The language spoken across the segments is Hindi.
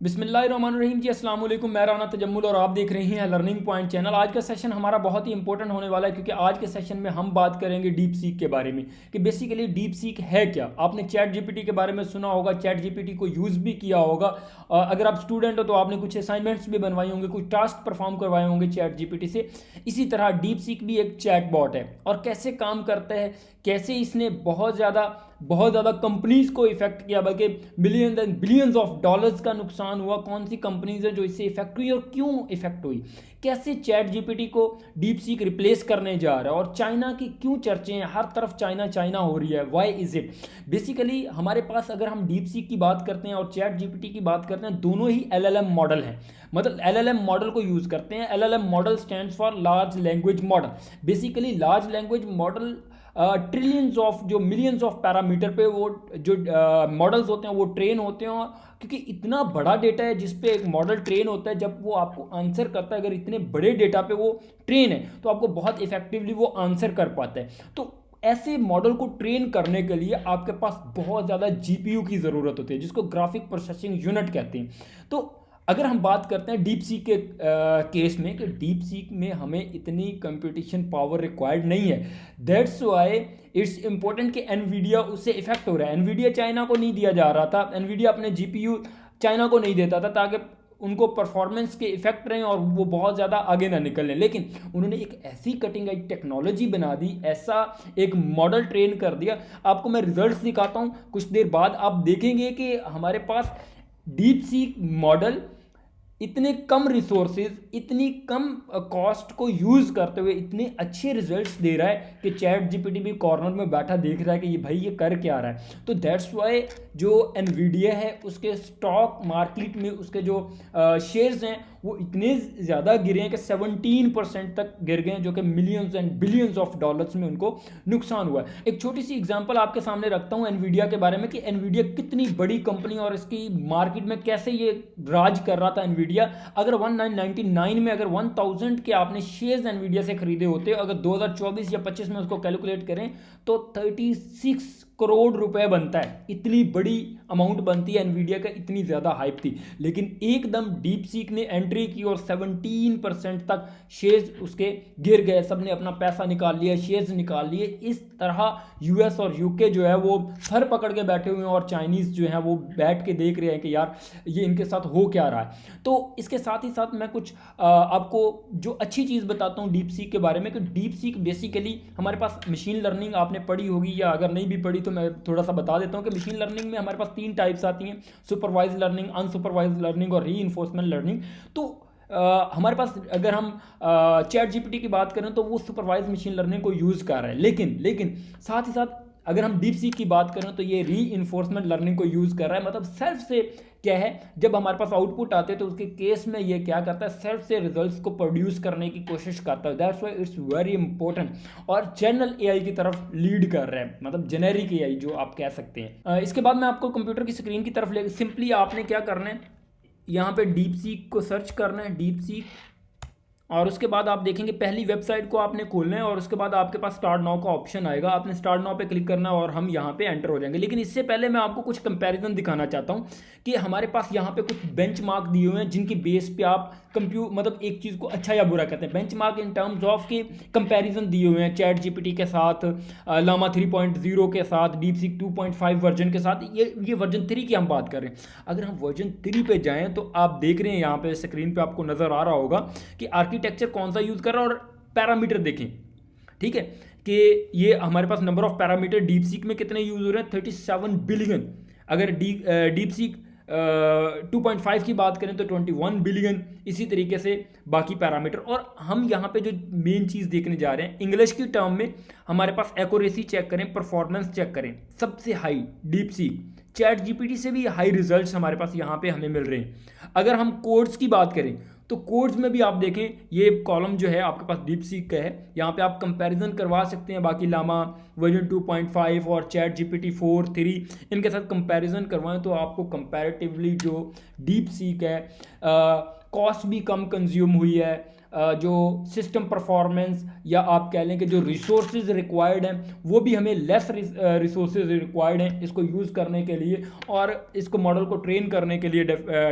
बिस्मिल्लाहिर्रहमानिर्रहीम जी, अस्सलाम वालेकुम। मैं राना तजम्मुल और आप देख रहे हैं लर्निंग पॉइंट चैनल। आज का सेशन हमारा बहुत ही इंपॉर्टेंट होने वाला है क्योंकि आज के सेशन में हम बात करेंगे डीप सीक के बारे में कि बेसिकली डीप सीक है क्या। आपने चैट जीपीटी के बारे में सुना होगा, चैट जीपीटी को यूज़ भी किया होगा। अगर आप स्टूडेंट हो तो आपने कुछ असाइनमेंट्स भी बनवाए होंगे, कुछ टास्क परफॉर्म करवाए होंगे चैट जीपीटी से। इसी तरह डीप सीक भी एक चैट बॉट है और कैसे काम करता है, कैसे इसने बहुत ज़्यादा कंपनीज को इफेक्ट किया, बल्कि billion and billions of dollars का नुकसान हुआ। कौन सी कंपनीज है जो इससे इफेक्ट हुई और क्यों इफेक्ट हुई, कैसे चैट जीपीटी को डीप सीक रिप्लेस करने जा रहा है और चाइना की क्यों चर्चे हैं, हर तरफ चाइना चाइना हो रही है, व्हाई इज इट। बेसिकली हमारे पास अगर हम डीप सीक की बात करते हैं और चैट जीपीटी की बात करते हैं, दोनों ही एलएलएम मॉडल हैं। मतलब एलएलएम मॉडल को यूज़ करते हैं। LLM model stands for large language model. Basically large language model trillions of जो मिलियंस ऑफ पैरामीटर पे वो जो मॉडल्स होते हैं वो ट्रेन होते हैं। क्योंकि इतना बड़ा डेटा है जिस पे एक मॉडल ट्रेन होता है, जब वो आपको आंसर करता है, अगर इतने बड़े डेटा पे वो ट्रेन है तो आपको बहुत इफेक्टिवली वो आंसर कर पाता है। तो ऐसे मॉडल को ट्रेन करने के लिए आपके पास बहुत ज़्यादा जीपीयू की ज़रूरत होती है, जिसको ग्राफिक प्रोसेसिंग यूनिट कहते हैं। तो अगर हम बात करते हैं डीप सीक के केस में, कि डीप सीक में हमें इतनी कंप्यूटेशन पावर रिक्वायर्ड नहीं है। दैट्स वाई इट्स इंपॉर्टेंट कि एनवीडिया उससे इफेक्ट हो रहा है। एनवीडिया चाइना को नहीं दिया जा रहा था, एनवीडिया अपने जीपीयू चाइना को नहीं देता था ताकि उनको परफॉर्मेंस के इफेक्ट रहें और वो बहुत ज़्यादा आगे ना निकलें। लेकिन उन्होंने एक ऐसी कटिंग एज टेक्नोलॉजी बना दी, ऐसा एक मॉडल ट्रेन कर दिया। आपको मैं रिजल्ट्स दिखाता हूँ, कुछ देर बाद आप देखेंगे कि हमारे पास डीप सीक मॉडल इतने कम रिसोर्सेज, इतनी कम कॉस्ट को यूज़ करते हुए इतने अच्छे रिजल्ट्स दे रहा है कि चैट जीपीटी भी कॉर्नर में बैठा देख रहा है कि ये भाई ये कर क्या रहा है। तो दैट्स वाई जो एनवीडिया है उसके स्टॉक मार्केट में उसके जो शेयर्स हैं वो इतने ज़्यादा गिरे हैं कि 17% तक गिर गए हैं, जो कि millions and billions of dollars में उनको नुकसान हुआ है। एक छोटी सी एग्जांपल आपके सामने रखता हूँ एनवीडिया के बारे में कि एनवीडिया कितनी बड़ी कंपनी और इसकी मार्केट में कैसे ये राज कर रहा था। एनवीडिया अगर 1999 में अगर 1000 के आपने शेयर्स एनवीडिया से खरीदे होते, अगर 2024 या 25 में उसको कैलकुलेट करें तो 36 करोड़ रुपए बनता है। इतनी बड़ी अमाउंट बनती है एनवीडिया का, इतनी ज़्यादा हाइप थी। लेकिन एकदम डीप सीक ने एंट्री की और 17% तक शेयर्स उसके गिर गए, सबने अपना पैसा निकाल लिया, शेयर्स निकाल लिए। इस तरह यूएस और यूके जो है वो सर पकड़ के बैठे हुए हैं और चाइनीज़ जो है वो बैठ के देख रहे हैं कि यार ये इनके साथ हो क्या रहा है। तो इसके साथ ही साथ मैं कुछ आपको जो अच्छी चीज़ बताता हूँ डीप सीक के बारे में, कि डीप सीक बेसिकली हमारे पास मशीन लर्निंग आपने पढ़ी होगी, या अगर नहीं भी पढ़ी तो मैं थोड़ा सा बता देता हूँ कि मशीन लर्निंग में हमारे पास 3 टाइप्स आती हैं: सुपरवाइज लर्निंग, अनसुपरवाइज लर्निंग और रीइंफोर्समेंट लर्निंग। तो हमारे पास अगर हम चैट जीपीटी की बात करें तो वो सुपरवाइज मशीन लर्निंग को यूज़ कर रहा है, लेकिन साथ ही साथ अगर हम डीप सीक की बात करें तो ये रीइंफोर्समेंट लर्निंग को यूज़ कर रहा है। मतलब सेल्फ से क्या है, जब हमारे पास आउटपुट आते हैं तो उसके केस में ये क्या करता है, सेल्फ से रिजल्ट्स को प्रोड्यूस करने की कोशिश करता है। That's why it's very important और जनरल एआई की तरफ लीड कर रहा है, मतलब जेनेरिक एआई जो आप कह सकते हैं। इसके बाद मैं आपको कंप्यूटर की स्क्रीन की तरफ ले, सिंपली आपने क्या करना है, यहाँ पे डीप सीक को सर्च करना है, डीप सीक, और उसके बाद आप देखेंगे पहली वेबसाइट को आपने खोलना है और उसके बाद आपके पास स्टार्ट नाउ का ऑप्शन आएगा। आपने स्टार्ट नाउ पे क्लिक करना है और हम यहाँ पे एंटर हो जाएंगे। लेकिन इससे पहले मैं आपको कुछ कंपैरिजन दिखाना चाहता हूँ कि हमारे पास यहाँ पे कुछ बेंचमार्क दिए हुए हैं जिनकी बेस पे आप मतलब एक चीज़ को अच्छा या बुरा कहते हैं। बेंचमार्क इन टर्म्स ऑफ के कंपैरिजन दिए हुए हैं चैट जीपीटी के साथ, लामा 3.0 के साथ, डीप सीक 2.5 वर्जन के साथ। ये वर्जन 3 की हम बात कर रहे हैं। अगर हम वर्जन 3 पे जाएँ तो आप देख रहे हैं यहाँ पे स्क्रीन पर आपको नज़र आ रहा होगा कि आर्किटेक्चर कौन सा यूज़ कर रहा है और पैरामीटर देखें। ठीक है कि ये हमारे पास number of parameter DeepSeek में कितने यूज़ हो रहे हैं, 37 बिलियन। अगर डीप सीक 2.5 की बात करें तो 21 बिलियन। इसी तरीके से बाकी पैरामीटर। और हम यहाँ पे जो मेन चीज़ देखने जा रहे हैं, इंग्लिश की टर्म में हमारे पास एक्यूरेसी चेक करें, परफॉर्मेंस चेक करें, सबसे high deep seek, chat GPT से भी हाई रिजल्ट्स हमारे पास यहाँ पे हमें मिल रहे हैं। अगर हम कोड्स की बात करें तो कोड्स में भी आप देखें, ये कॉलम जो है आपके पास डीप सीक का है, यहाँ पे आप कंपैरिजन करवा सकते हैं बाकी लामा वर्जन 2.5 और चैट जीपीटी 4.3 इनके साथ कंपैरिजन करवाएं तो आपको कंपैरेटिवली जो डीप सीक है कॉस्ट भी कम कंज्यूम हुई है, जो सिस्टम परफॉर्मेंस या आप कह लें कि जो रिसोर्सेज रिक्वायर्ड हैं वो भी हमें लेस रिसोर्सेज रिक्वायर्ड हैं इसको यूज़ करने के लिए और इसको मॉडल को ट्रेन करने के लिए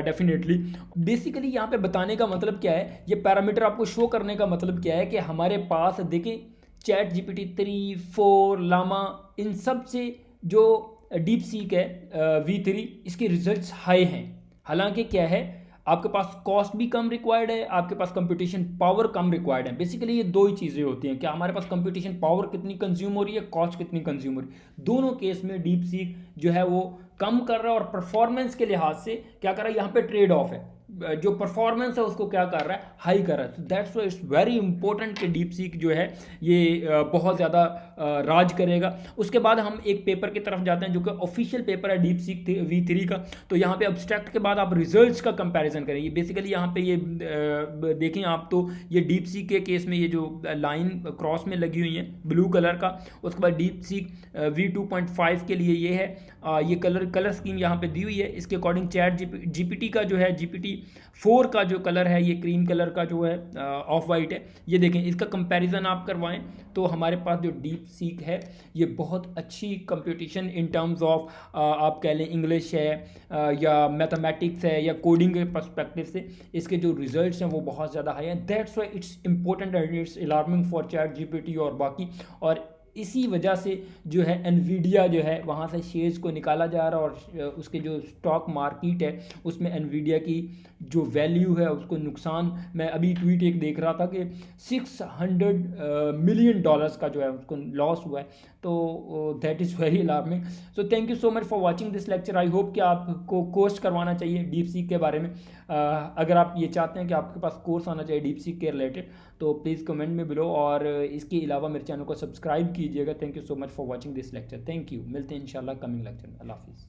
डेफिनेटली। बेसिकली यहाँ पे बताने का मतलब क्या है, ये पैरामीटर आपको शो करने का मतलब क्या है कि हमारे पास देखें चैट जीपीटी 3, 4, लामा, इन सब से जो डीप सीक है V3 इसके रिजल्ट्स हाई हैं। हालांकि क्या है, आपके पास कॉस्ट भी कम रिक्वायर्ड है, आपके पास कंप्यूटेशन पावर कम रिक्वायर्ड है। बेसिकली ये दो ही चीज़ें होती हैं, क्या हमारे पास कंप्यूटेशन पावर कितनी कंज्यूम हो रही है, कॉस्ट कितनी कंज्यूम हो रही है। दोनों केस में डीप सीक जो है वो कम कर रहा है और परफॉर्मेंस के लिहाज से क्या कर रहा है, यहाँ पे ट्रेड ऑफ है, जो परफॉर्मेंस है उसको क्या कर रहा है, हाई कर रहा है। That's why it's very important कि डीप सीक जो है ये बहुत ज़्यादा राज करेगा। उसके बाद हम एक पेपर की तरफ जाते हैं जो कि ऑफिशियल पेपर है डीप सीक V3 का। तो यहाँ पे अब्स्ट्रैक्ट के बाद आप रिजल्ट्स का कंपैरिजन करें। ये बेसिकली यहाँ पे ये देखें आप, तो ये डीप सीक के केस में ये जो लाइन क्रॉस में लगी हुई है ब्लू कलर का, उसके बाद डीप सीक V2.5 के लिए ये है, ये कलर स्कीम यहाँ पे दी हुई है। इसके अकॉर्डिंग चैट जीपीटी का जो है GPT 4 का जो कलर है ये क्रीम कलर का जो है ऑफ वाइट है। ये देखें, इसका कंपैरिजन आप करवाएं तो हमारे पास जो डीप सीक है ये बहुत अच्छी कंप्यूटेशन इन टर्म्स ऑफ आप कह लें इंग्लिश है या मैथमेटिक्स है या कोडिंग के पर्सपेक्टिव से इसके जो रिजल्ट्स हैं वो बहुत ज़्यादा हाई हैं। That's why it's important and it's alarming for chat GPT और बाकी। और इसी वजह से जो है एनवीडिया जो है वहाँ से शेयर्स को निकाला जा रहा है और उसके जो स्टॉक मार्केट है उसमें एनवीडिया की जो वैल्यू है उसको नुकसान, मैं अभी ट्वीट एक देख रहा था कि $600 मिलियन का जो है उसको लॉस हुआ है। तो that is very alarming. So thank you so much for watching this lecture. I hope कि आपको कोर्स करवाना चाहिए डीप सीक के बारे में। अगर आप ये चाहते हैं कि आपके पास कोर्स आना चाहिए डीप सीक के रिलेटेड तो प्लीज़ कमेंट में बिलो, और इसके अलावा मेरे चैनल को सब्सक्राइब कीजिएगा। Thank you so much for watching this lecture. Thank you, मिलते हैं इंशाल्लाह कमिंग लेक्चर में। अल्लाह हाफिज़।